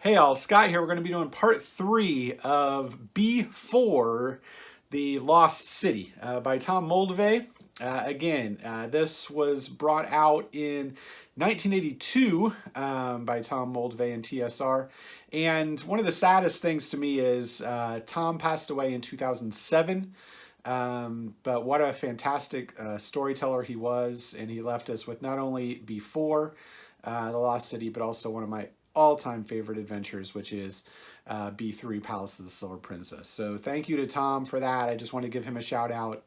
Hey all, Scott here. We're going to be doing part 3 of B4, The Lost City by Tom Moldove. This was brought out in 1982 by Tom Moldove and TSR. And one of the saddest things to me is Tom passed away in 2007. But what a fantastic storyteller he was. And he left us with not only B4, The Lost City, but also one of my all-time favorite adventures, which is B3 Palace of the Silver Princess. So thank you to Tom for that. I just want to give him a shout out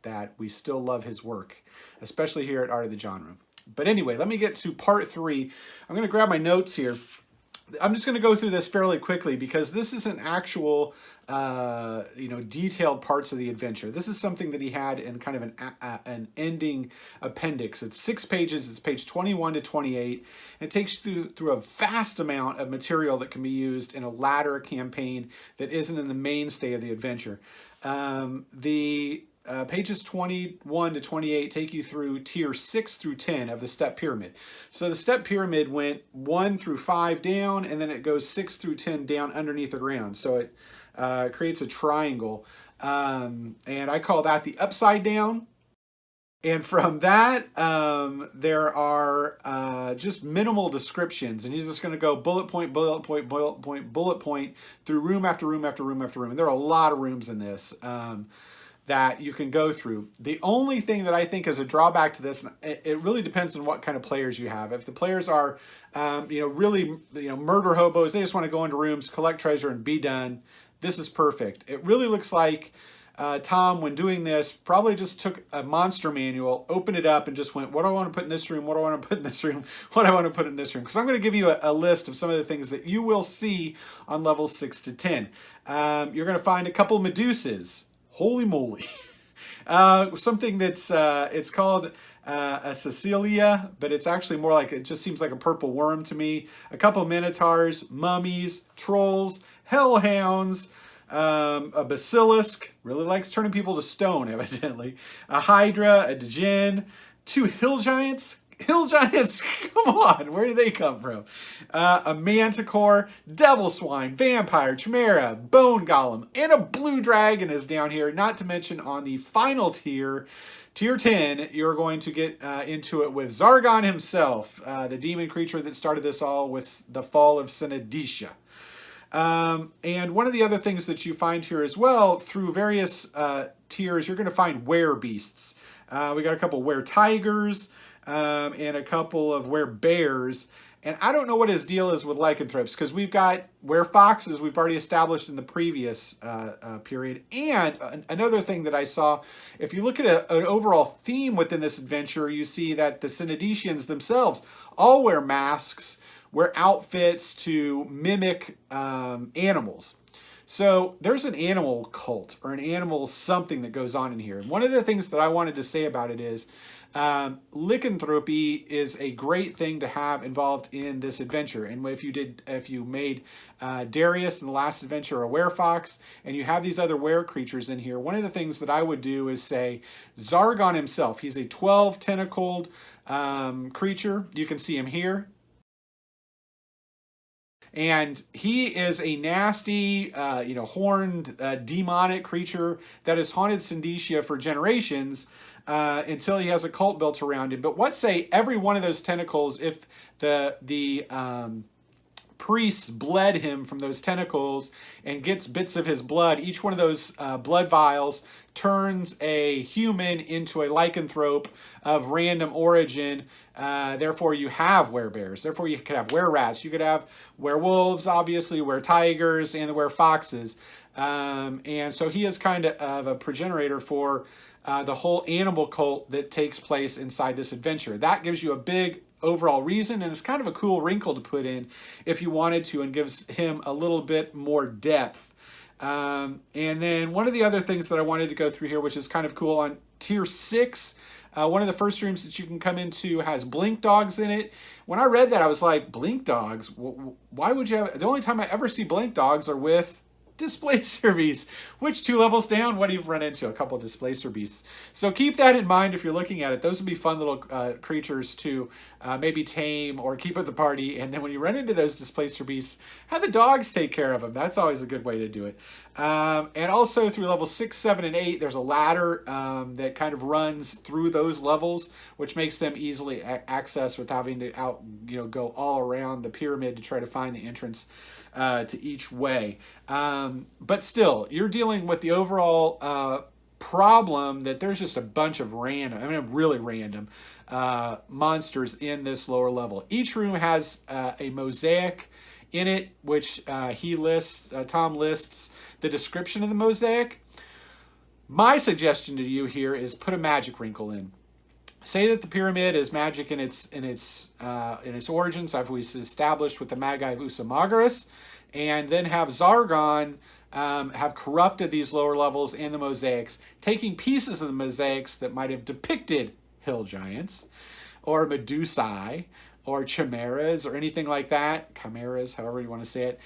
that we still love his work, especially here at Art of the Genre. But anyway, let me get to part 3. I'm going to grab my notes here. I'm just going to go through this fairly quickly because this is an actual, detailed parts of the adventure. This is something that he had in kind of an ending appendix. It's 6 pages. It's page 21 to 28. And it takes you through a vast amount of material that can be used in a latter campaign that isn't in the mainstay of the adventure. Pages 21 to 28 take you through tier 6 through 10 of the step pyramid. So the step pyramid went 1 through 5 down, and then it goes 6 through 10 down underneath the ground. So it creates a triangle. And I call that the upside down. And from that, there are just minimal descriptions. And he's just going to go bullet point, bullet point, bullet point, bullet point through room after room after room after room. And there are a lot of rooms in this. That you can go through. The only thing that I think is a drawback to this, it really depends on what kind of players you have. If the players are, really, murder hobos, they just want to go into rooms, collect treasure, and be done, this is perfect. It really looks like Tom, when doing this, probably just took a monster manual, opened it up, and just went, what do I want to put in this room? What do I want to put in this room? What do I want to put in this room? Because I'm going to give you a list of some of the things that you will see on levels 6 to 10. You're going to find a couple Medusas. Holy moly. Something that's, it's called a Cecilia, but it's actually more like, it just seems like a purple worm to me. A couple Minotaurs, mummies, trolls, hellhounds, a basilisk, really likes turning people to stone, evidently. A hydra, a djinn, 2 hill giants. Hill giants, come on, where do they come from? A manticore, devil swine, vampire, chimera, bone golem, and a blue dragon is down here. Not to mention on the final tier, tier 10, you're going to get into it with Zargon himself, the demon creature that started this all with the fall of Senedisha. And one of the other things that you find here as well, through various tiers, you're going to find were-beasts. We got a couple were-tigers, and a couple of were-bears. And I don't know what his deal is with lycanthropes, because we've got were-foxes we've already established in the previous period. And another thing that I saw, if you look at an overall theme within this adventure, you see that the Senedicians themselves all wear masks, wear outfits to mimic animals. So there's an animal cult or an animal something that goes on in here. And one of the things that I wanted to say about it is lycanthropy is a great thing to have involved in this adventure. And if you made Darius in the last adventure a werefox, and you have these other were creatures in here, one of the things that I would do is say Zargon himself. He's a 12-tentacled creature. You can see him here. And he is a nasty, horned, demonic creature that has haunted Sendicia for generations until he has a cult built around him. But what say every one of those tentacles, if the priests bled him from those tentacles and gets bits of his blood, each one of those blood vials turns a human into a lycanthrope of random origin. Therefore, you have werebears. Therefore, you could have were-rats. You could have werewolves, obviously, were-tigers, and the were-foxes. And so he is kind of a progenitor for the whole animal cult that takes place inside this adventure. That gives you a big overall reason, and it's kind of a cool wrinkle to put in if you wanted to, and gives him a little bit more depth. And then one of the other things that I wanted to go through here, which is kind of cool, on tier 6, one of the first rooms that you can come into has blink dogs in it. When I read that, I was like, blink dogs? Why would you have... The only time I ever see blink dogs are with displacer beasts. Which 2 levels down? What do you run into? A couple displacer beasts. So keep that in mind if you're looking at it. Those would be fun little creatures to maybe tame or keep with the party. And then when you run into those displacer beasts, have the dogs take care of them. That's always a good way to do it. And also through levels 6, 7, and 8, there's a ladder that kind of runs through those levels, which makes them easily accessed without having to go all around the pyramid to try to find the entrance to each way. But still, you're dealing with the overall problem that there's just a bunch of really random monsters in this lower level. Each room has a mosaic in it, which Tom lists the description of the mosaic. My suggestion to you here is put a magic wrinkle in. Say that the pyramid is magic in its origins, as we established with the Magi of Usamagaras, and then have Zargon have corrupted these lower levels and the mosaics, taking pieces of the mosaics that might have depicted hill giants, or Medusae, or chimeras, or anything like that, chimeras, however you want to say it,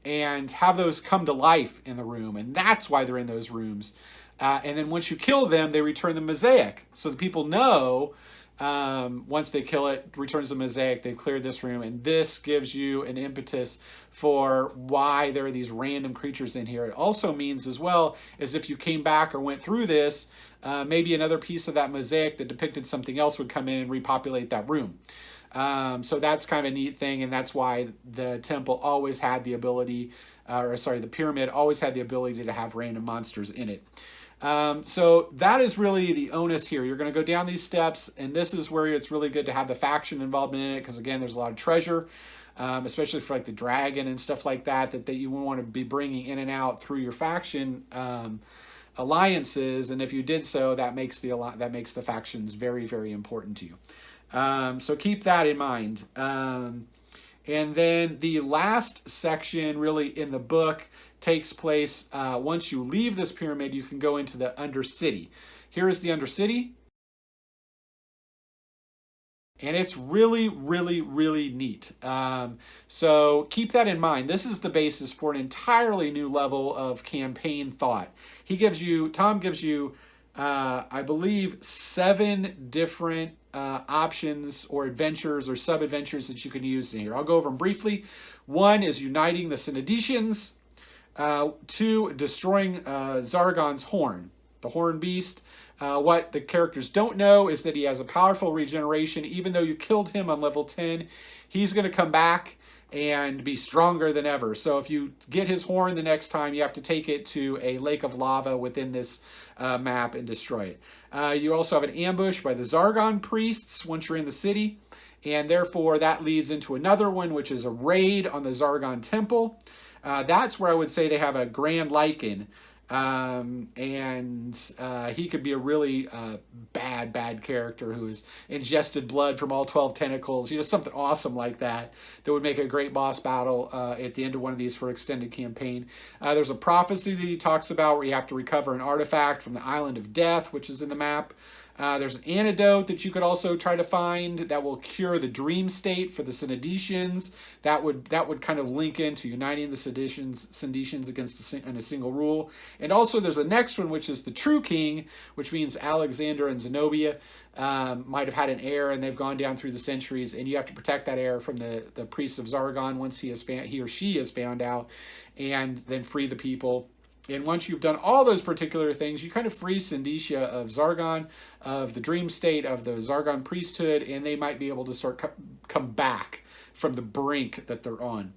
and have those come to life in the room, and that's why they're in those rooms. And then once you kill them, they return the mosaic. So the people know, once they kill it, returns the mosaic, they've cleared this room. And this gives you an impetus for why there are these random creatures in here. It also means as well, as if you came back or went through this, maybe another piece of that mosaic that depicted something else would come in and repopulate that room. So that's kind of a neat thing. And that's why the temple always had the ability, the pyramid always had the ability to have random monsters in it. So that is really the onus here. You're going to go down these steps, and this is where it's really good to have the faction involvement in it, because again, there's a lot of treasure, especially for like the dragon and stuff like that you want to be bringing in and out through your faction alliances. And if you did so, that makes the factions very, very important to you. So keep that in mind. And then the last section really in the book takes place once you leave this pyramid. You can go into the Undercity. Here is the Undercity. And it's really, really, really neat. So keep that in mind. This is the basis for an entirely new level of campaign thought. Tom gives you, I believe, 7 different options or adventures or sub-adventures that you can use in here. I'll go over them briefly. 1 is uniting the Synedicians. 2, destroying Zargon's horn, the horn beast. What the characters don't know is that he has a powerful regeneration. Even though you killed him on level 10, he's going to come back and be stronger than ever. So if you get his horn the next time, you have to take it to a lake of lava within this map and destroy it. You also have an ambush by the Zargon priests once you're in the city, and therefore that leads into another one, which is a raid on the Zargon temple. That's where I would say they have a Grand Lycan, and he could be a really bad character who has ingested blood from all 12 tentacles, something awesome like that would make a great boss battle at the end of one of these for extended campaign. There's a prophecy that he talks about where you have to recover an artifact from the Island of Death, which is in the map. There's an antidote that you could also try to find that will cure the dream state for the Synedicians. That would kind of link into uniting the Synedicians against in a single rule. And also there's a next one, which is the True King, which means Alexander and Zenobia might have had an heir, and they've gone down through the centuries, and you have to protect that heir from the priests of Zargon once he or she is found out, and then free the people. And once you've done all those particular things, you kind of free Syndicia of Zargon, of the dream state, of the Zargon priesthood, and they might be able to come back from the brink that they're on.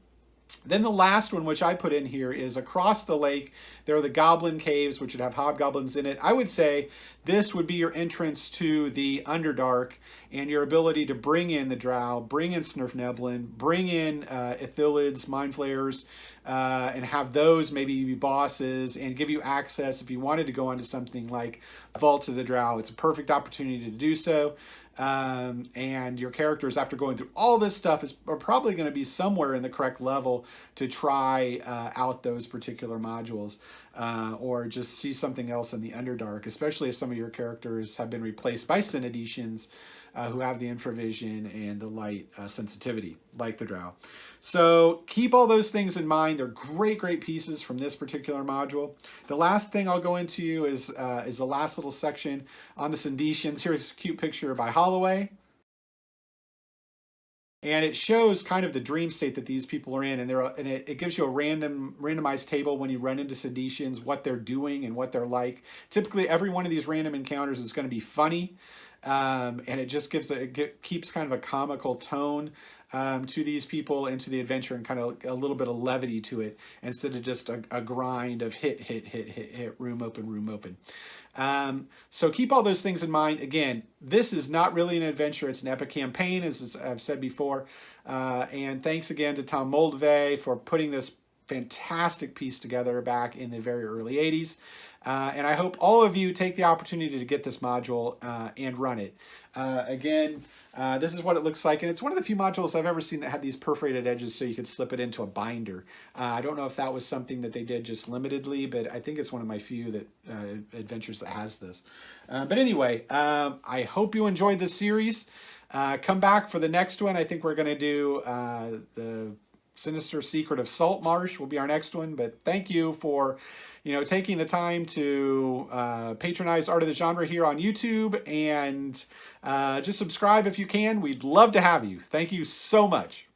Then the last one, which I put in here, is across the lake. There are the Goblin Caves, which would have hobgoblins in it. I would say this would be your entrance to the Underdark, and your ability to bring in the Drow, bring in Snurfneblin, bring in Ithilids, Mind Flayers, and have those maybe be bosses and give you access if you wanted to go onto something like Vault of the Drow. It's a perfect opportunity to do so. And your characters, after going through all this stuff, are probably going to be somewhere in the correct level to try out those particular modules. or just see something else in the Underdark, especially if some of your characters have been replaced by Synodicians who have the infravision and the light sensitivity, like the Drow. So keep all those things in mind. They're great, great pieces from this particular module. The last thing I'll go into is the last little section on the Synodicians. Here's a cute picture by Holloway. And it shows kind of the dream state that these people are in, and it gives you a randomized table when you run into Synodicians, what they're doing and what they're like. Typically, every one of these random encounters is going to be funny, and it just keeps kind of a comical tone to these people and to the adventure, and kind of a little bit of levity to it, instead of just a grind of hit, room open. So keep all those things in mind. Again, this is not really an adventure. It's an epic campaign, as I've said before. And thanks again to Tom Moldvay for putting this fantastic piece together back in the very early 80s. And I hope all of you take the opportunity to get this module and run it. Again, this is what it looks like, and it's one of the few modules I've ever seen that had these perforated edges so you could slip it into a binder. I don't know if that was something that they did just limitedly, but I think it's one of my few that adventures that has this. But anyway, I hope you enjoyed this series. Come back for the next one. I think we're going to do the Sinister Secret of Saltmarsh will be our next one, but thank you for taking the time to patronize Art of the Genre here on YouTube, and just subscribe if you can. We'd love to have you. Thank you so much.